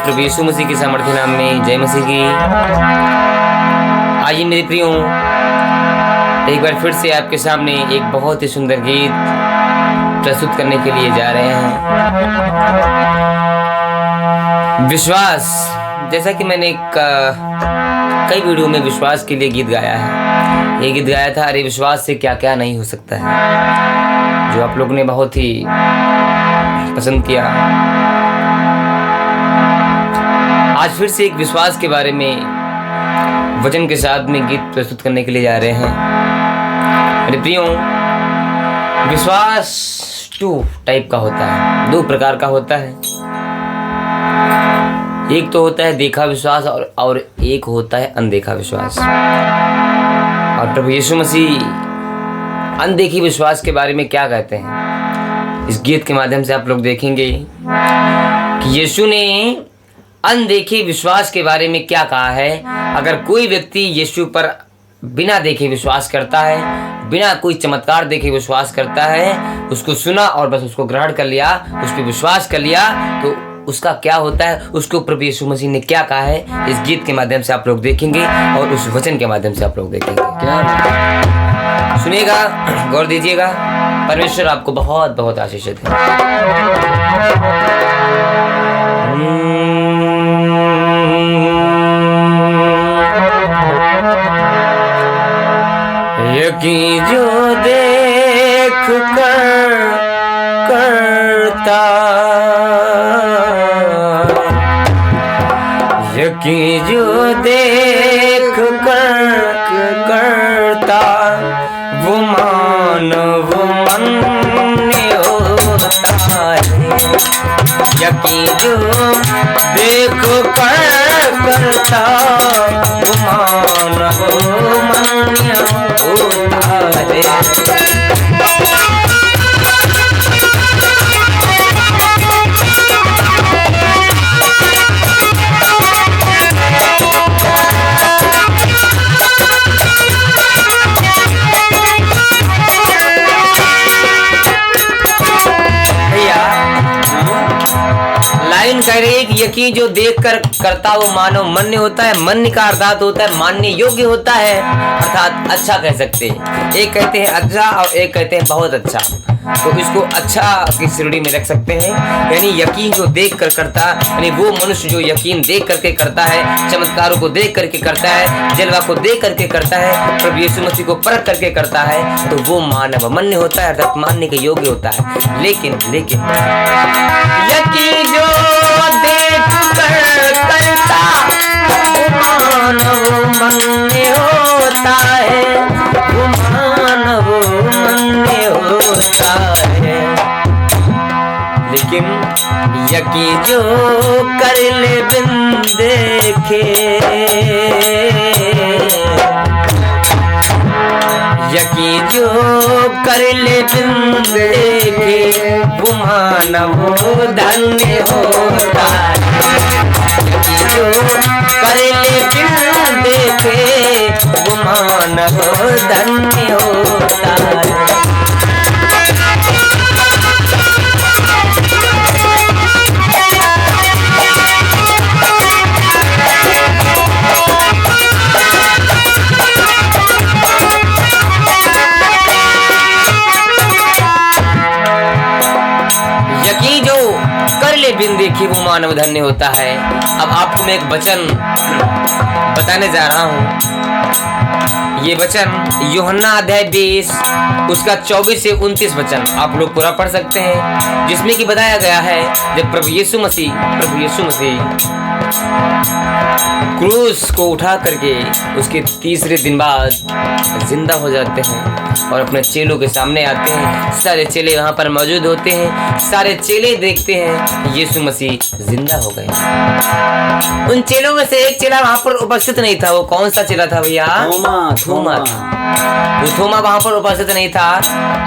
प्रभु यीशु मसीह के सामर्थ्य नाम में जय मसीह की। आइए मेरे प्रियो, एक बार फिर से आपके सामने एक बहुत ही सुंदर गीत प्रस्तुत करने के लिए जा रहे हैं। विश्वास, जैसा कि मैंने कई वीडियो में विश्वास के लिए गीत गाया है। ये गीत गाया था, अरे विश्वास से क्या क्या नहीं हो सकता है, जो आप लोग ने बहुत ही पसंद किया। आज फिर से एक विश्वास के बारे में वचन के साथ में गीत प्रस्तुत करने के लिए जा रहे हैं। मेरे प्रियो, विश्वास 2 टाइप का होता है, 2 प्रकार का होता है। एक तो होता है देखा विश्वास और एक होता है अनदेखा विश्वास। और प्रभु यीशु मसीह अनदेखी विश्वास के बारे में क्या कहते हैं, इस गीत के माध्यम से आप लोग देखेंगे कि यीशु ने अनदेखे विश्वास के बारे में क्या कहा है। अगर कोई व्यक्ति यीशु पर बिना देखे विश्वास करता है, बिना कोई चमत्कार देखे विश्वास करता है, उसको सुना और बस उसको ग्रहण कर लिया, उस पर विश्वास कर लिया, तो उसका क्या होता है, उसको प्रभु यीशु मसीह ने क्या कहा है, इस गीत के माध्यम से आप लोग देखेंगे और उस वचन के माध्यम से आप लोग देखेंगे। क्या सुनिएगा, गौर दीजिएगा। परमेश्वर आपको बहुत बहुत आशीष दे। यकीन जो देख कर करता, यकीन जो देख कर करता, वो मानव मान्य होता है। यकीन जो देख कर करता, वो मानव मान्य होता है। लाइन कह रही है कि यकीन जो देख कर करता वो मानव मान्य होता है। मान्य का अर्थात होता है मानने योग्य होता है, अर्थात अच्छा कह सकते हैं। एक कहते हैं अच्छा और एक कहते हैं बहुत अच्छा, तो इसको अच्छा की श्रेणी में रख सकते हैं। यानी यकीन जो देख कर करता, यानी वो मनुष्य जो यकीन देख करके करता है, चमत्कारों को देख करके करता है, जलवा को देख करके करता है, प्रभु यीशु मसीह को परख करके करता है, तो वो मानव मान्य होता है, अर्थात मानने के योग्य होता है। लेकिन यकीन जो देख कर करता, वो मानव मान्य होता है, वो मानव मान्य होता है। लेकिन यकीन जो कर ले बिन देखे, यकीन जो कर ले बिन देखे, वो मानव धन्य होता है। यकीन जो कर ले बिन देखे, वो मानव धन्य होता है। यकीन जो कर ले बिन देखे, वो मानव धन्य होता है। अब आपको मैं एक वचन बताने जा रहा हूँ। ये वचन यूहन्ना अध्याय 20 उसका 24 से 29 वचन आप लोग पूरा पढ़ सकते हैं, जिसमें कि बताया गया है जब प्रभु यीशु मसीह क्रूस को उठा करके उसके तीसरे दिन बाद जिंदा हो जाते हैं और अपने चेलों के सामने आते हैं। सारे चेले वहां पर मौजूद होते हैं। सारे चेले देखते हैं यीशु मसीह जिंदा हो गए। उन चेलों में से एक चेला वहां पर उपस्थित नहीं था। वो कौन सा चेला था भैया? थोमा था। वो थोमा वहां पर उपस्थित नहीं था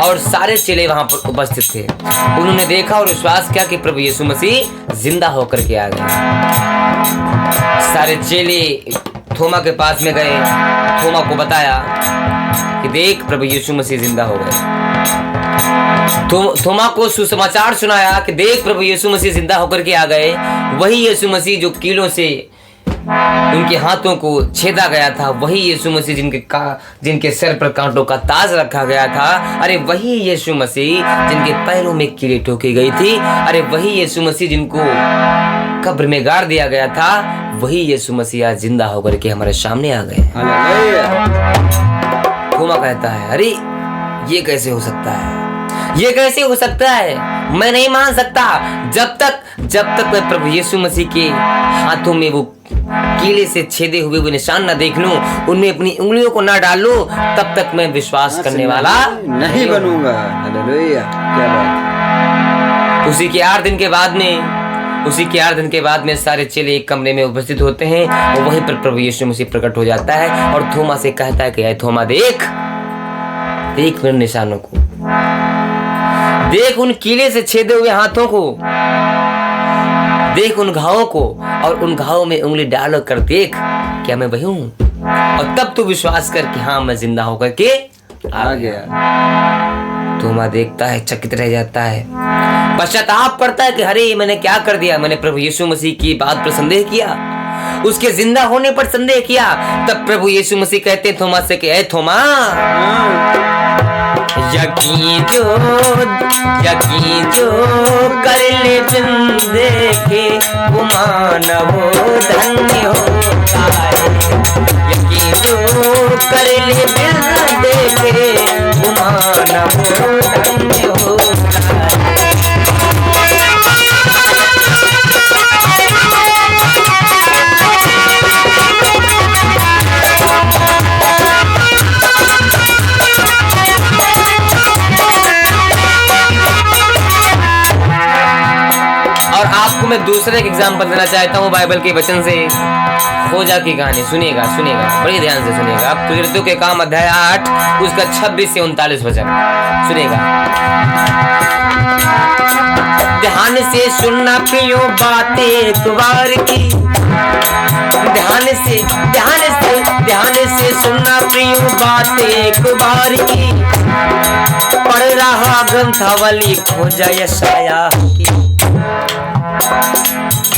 और सारे चेले वहां पर उपस्थित थे। उन्होंने देखा और विश्वास किया कि प्रभु यीशु मसीह जिंदा होकर के आ गए। सारे चेले थोमा के पास में गए, थोमा को बताया कि देख प्रभु यीशु मसीह जिंदा हो गए। थोमा को सुसमाचार सुनाया कि देख प्रभु यीशु मसीह जिंदा होकर के आ गए। वही यीशु मसीह जो कीलों से उनके हाथों को छेदा गया था, वही यीशु मसीह जिनके सिर पर कांटों का ताज रखा गया था, अरे वही यीशु मसीह जिनके पैरों में कीलें ठोकी गई थी, अरे वही यीशु मसीह जिनको कब्र में गाड़ दिया गया था, वही यीशु मसीह आज जिंदा होकर के हमारे सामने आ गए। थोमा कहता है, अरे ये कैसे हो सकता है, ये कैसे हो सकता है, मैं नहीं मान सकता। जब तक मैं प्रभु यीशु मसीह के हाथों में वो कीले से छेदे हुए वो निशान न देख लूं, उनमें अपनी उंगलियों को ना डाल लूं, तब तक मैं विश्वास करने वाला नहीं बनूंगा। हालेलुया, क्या बात। उसी के 8 दिन के बाद में सारे चेले एक कमरे में उपस्थित होते हैं और वहीं पर प्रभु यीशु मसीह प्रकट हो जाता है और थोमा से कहता है कि ऐ थोमा, देख मेरे निशानों को, देख उन कीले से छेदे हुए हाथों को, देख उन घावों को, और उन घावों में उंगली डाल कर देख क्या मैं वही हूं, और तब तू विश्वास कर कि हाँ मैं जिंदा होकर के आ गया। थोमा देखता है, चकित रह जाता है, पश्चाताप करता है कि अरे मैंने क्या कर दिया, मैंने प्रभु यीशु मसीह की बात पर संदेह किया, उसके जिंदा होने पर संदेह किया। तब प्रभु यीशु मसीह कहते हैं थोमा से कि ऐ थोमा, यकीन जो कर ले बिन देखे वो मानव धन्य होता है। यकीन जो कर ले बिन देखे वो मानव धन्य होता है। और आपको मैं दूसरा एक एग्जाम्पल देना चाहता हूँ बाइबल के वचन से। खोजा की कहानी सुनिएगा बड़ी ध्यान से सुनिएगा। प्रेरितों के काम अध्याय 8 उसका 26 से 39 वचन सुनिएगा। ध्यान से सुनना प्रियो बातें एक बार की, ध्यान से सुनना प्रियो बातें एक बार की। पढ़ रहा ग्रंथावली खोजा यशाया की,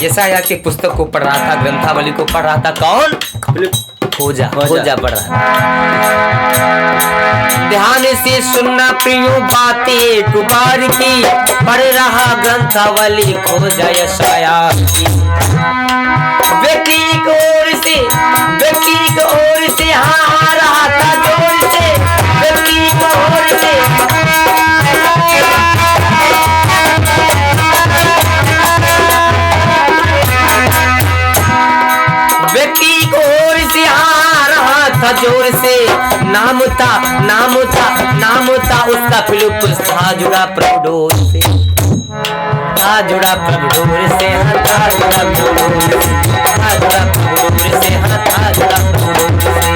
यशाया के पुस्तक को पढ़ रहा था, ग्रंथावली को पढ़ रहा था। कौन? खोजा पढ़ रहा था। ध्यान से सुनना प्रियो बातें एक बार की। पढ़ रहा ग्रंथावली खोजा यशाया की। व्यक्ति की ओर से हाँ रहा था जोर से, व्यक्ति की ओर से जोर से। नाम था उसका फिलिप्पुस, था जुड़ा प्रभु डोर से, था जुड़ा प्रभु डोर से, था जुड़ा प्रभु डोर से, था जुड़ा प्रभु डोर से, था जुड़ा प्रभु डोर से।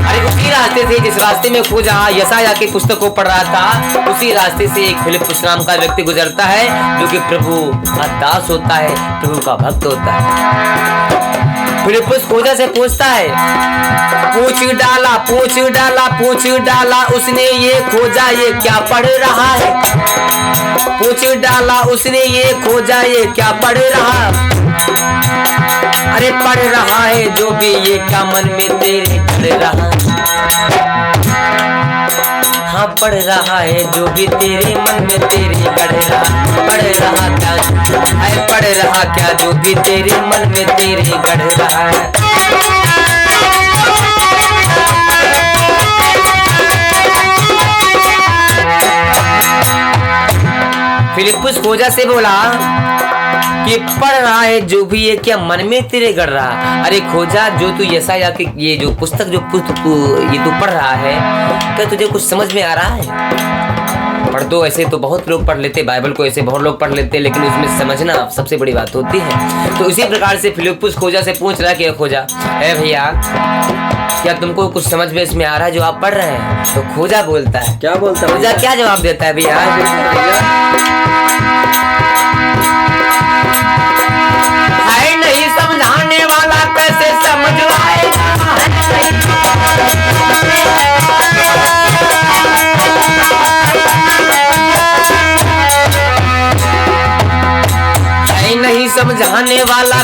अरे उसी रास्ते से जिस रास्ते में खोजा यशाया की पुस्तक को पढ़ रहा था, उसी रास्ते से एक फिलिप्पुस नाम का व्यक्ति गुजरता है जो कि प्रभु का दास होता है, प्रभु का भक्त होता है। फिलिप्पुस खोजा से पूछता है, पूछ डाला उसने ये खोजा ये क्या पढ़ रहा है। पूछ डाला उसने ये खोजा ये क्या पढ़ रहा। अरे पढ़ रहा है जो भी ये क्या मन में तेरे पढ़ रहा। हाँ पढ़ रहा है जो भी तेरे मन में तेरे गढ़ रहा। पढ़ रहा क्या है, पढ़ रहा क्या जो भी तेरे मन में तेरे गढ़ रहा है। फिलिप्पुस खोजा से बोला कि पढ़ रहा है जो भी ये क्या मन में तेरे गढ़ रहा। अरे खोजा, जो तू यशाया की ये जो पुस्तक जो तू पढ़ रहा है, क्या तुझे कुछ समझ में आ रहा है? पढ़ तो ऐसे तो बहुत लोग पढ़ लेते, बाइबल को ऐसे बहुत लोग पढ़ लेते, लेकिन उसमें समझना सबसे बड़ी बात होती है। तो इसी प्रकार से फिलिप्पुस खोजा से पूछ रहा है कि खोजा, है भैया क्या तुमको कुछ समझ में इसमें आ रहा है जो आप पढ़ रहे हैं? तो खोजा बोलता है, क्या बोलता है खोजा, क्या जवाब देता है भैया? है नहीं समझाने वाला कैसे समझवाएगा।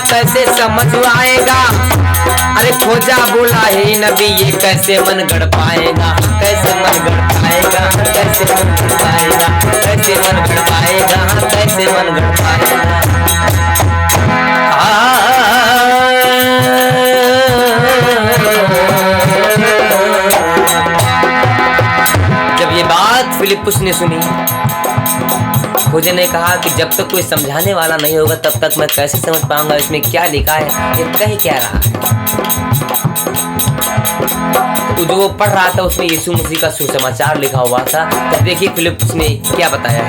कैसे समझ आएगा। अरे खोजा बोला हे नबी ये कैसे मन गढ़ पाएगा, कैसे मन गढ़ पाएगा, कैसे मन गढ़ पाएगा, कैसे मन गढ़ पाएगा, कैसे मन गढ़ पाएगा। जब ये बात फिलिप्पुस ने सुनी, खोजा ने कहा कि जब तक कोई समझाने वाला नहीं होगा तब तक मैं कैसे समझ पाऊंगा इसमें क्या लिखा है, ये कह क्या रहा है। तो जो वो पढ़ रहा था उसमें यीशु मसीह का सुसमाचार लिखा हुआ था। तो देखिए फिलिप्पुस ने क्या बताया है।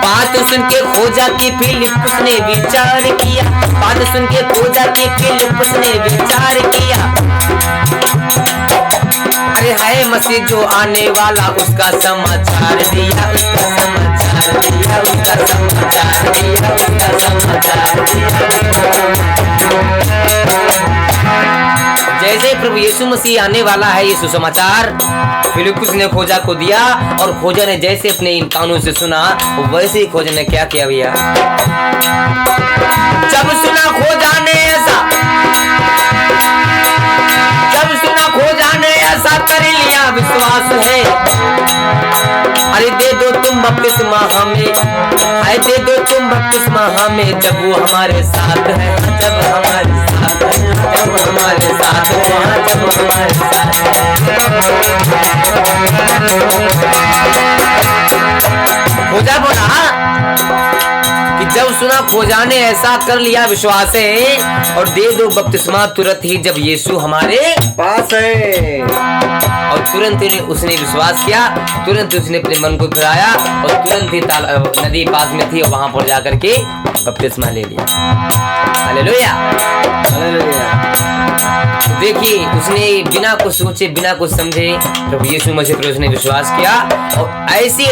बात सुन के खोजा की फिलिप्पुस ने विचार किया, बात सुन के खोजा की फिलिप्पुस ने विचार किया। अरे है मसीह जो आने वाला उसका समाचार दिया, उसका समाचार दिया, उसका समाचार दिया, उसका समाचार दिया। जैसे प्रभु यीशु मसीह आने वाला है ये सुसमाचार फिलिप्पुस ने खोजा को दिया, और खोजा ने जैसे अपने इन कानों से सुना वैसे ही खोजा ने क्या किया भैया। जब सुना खोजा ने ऐसा, जब सुना खोजा ने ऐसा कर लिया विश्वास है। अरे दे दो तुम बपतिस्मा हमें, अरे दे दो तुम बपतिस्मा हमें, जब वो हमारे साथ है, जब हमारे साथ है, जब हमारे साथ है, जब हमारे साथ है। खोजा बोला कि जब सुना खोजा ने ऐसा कर लिया विश्वास है, और दे दो बपतिस्मा तुरंत ही जब यीशु हमारे पास है। और तुरंत ही उसने विश्वास किया, तुरंत उसने अपने मन को फिराया और तुरंत ही नदी पास में थी और वहां पर जाकर के बपतिस्मा ले लिया। Hallelujah, hallelujah. देखिए उसने बिना कुछ सोचे बिना कुछ समझे प्रभु यीशु मसीह पर उसने विश्वास किया, और ऐसे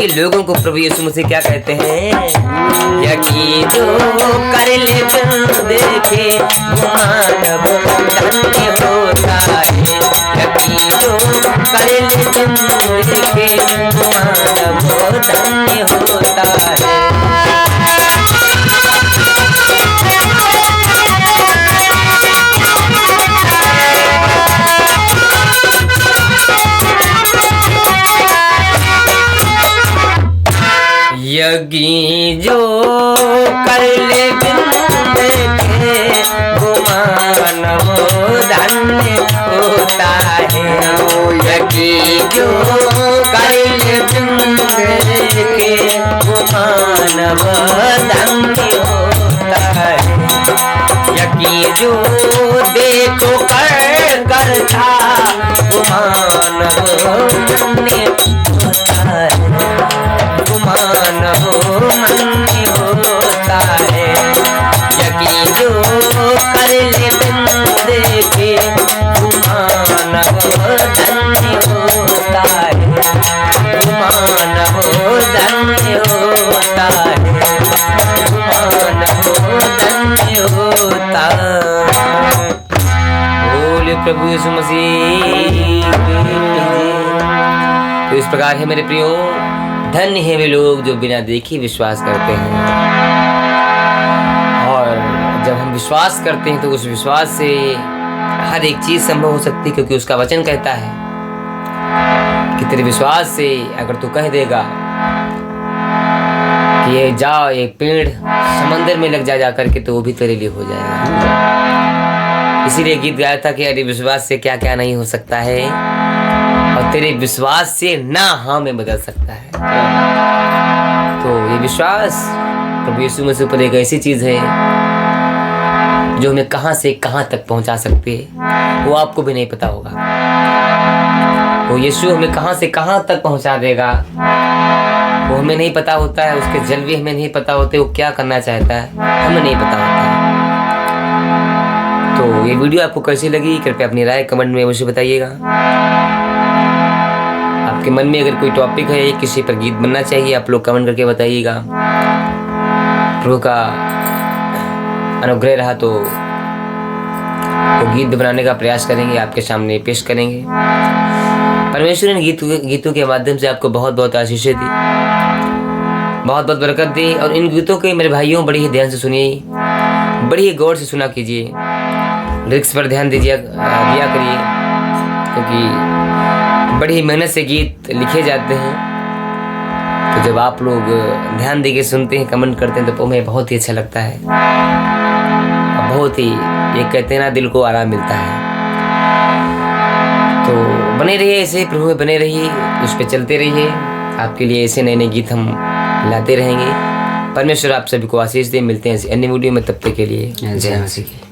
लोगों को प्रभु यीशु मसीह क्या कहते हैं, यकीन जो कर ले बिन देखे मानव धन्य होता है, यकीन जो कर ले बिन देखे मानव धन्य होता है। यज्ञ जो कर ले बिन देखे वो मानव धन्य होता है, यज्ञ जो कर ले बिन देखे वो मानव धन्य होता है, यज्ञ जो देखो करता वो मानव धन्य होता है, मानव मन्य होता है, यकीन जो कर ले बिन देखे मानव धन्य होता है, मानव धन्य होता है, मानव धन्य होता है। बोले प्रभु यीशु मसीह। तो इस प्रकार है मेरे प्रियो, धन्य है वे लोग जो बिना देखे विश्वास करते हैं। और जब हम विश्वास करते हैं तो उस विश्वास से हर एक चीज संभव हो सकती है, क्योंकि उसका वचन कहता है कि तेरे विश्वास से अगर तू कह देगा कि ये जाओ एक पेड़ समंदर में लग जा करके, तो वो भी तेरे लिए हो जाएगा। इसीलिए गीत गाया था कि अरे विश्वास से क्या क्या नहीं हो सकता है, और तेरे विश्वास से ना हाँ में बदल सकता है। तो ये विश्वास प्रभु यीशु मसीह पर एक ऐसी चीज है जो हमें कहां से कहां तक पहुंचा सकती है, वो आपको भी नहीं पता होगा। वो यीशु हमें कहां से कहां तक पहुंचा देगा वो हमें नहीं पता होता है, उसके जलवे हमें नहीं पता होते, वो क्या करना चाहता है हमें नहीं पता होता है। तो ये वीडियो आपको कैसी लगी कृपया अपनी राय कमेंट में मुझे बताइएगा। आपके मन में अगर कोई टॉपिक है, किसी पर गीत बनना चाहिए, आप लोग कमेंट करके बताइएगा। प्रभु का अनुग्रह रहा तो वो गीत बनाने का प्रयास करेंगे, आपके सामने पेश करेंगे। परमेश्वर ने गीतों के माध्यम से आपको बहुत बहुत आशीषें दी, बहुत बहुत बरकत दी। और इन गीतों के मेरे भाइयों बड़ी ही ध्यान से सुनिए, बड़ी गौर से सुना कीजिए, लिरिक्स पर ध्यान दिया करिए, क्योंकि बड़ी मेहनत से गीत लिखे जाते हैं। तो जब आप लोग ध्यान देके सुनते हैं, कमेंट करते हैं, तो हमें बहुत ही अच्छा लगता है, बहुत ही, ये कहते हैं ना, दिल को आराम मिलता है। तो बने रहिए ऐसे, प्रभु में बने रहिए, उस पर चलते रहिए। आपके लिए ऐसे नए नए गीत हम लाते रहेंगे। परमेश्वर आप सभी को आशीष दे। मिलते हैं ऐसे अन्य वीडियो में, तब तक के लिए जय मसीह।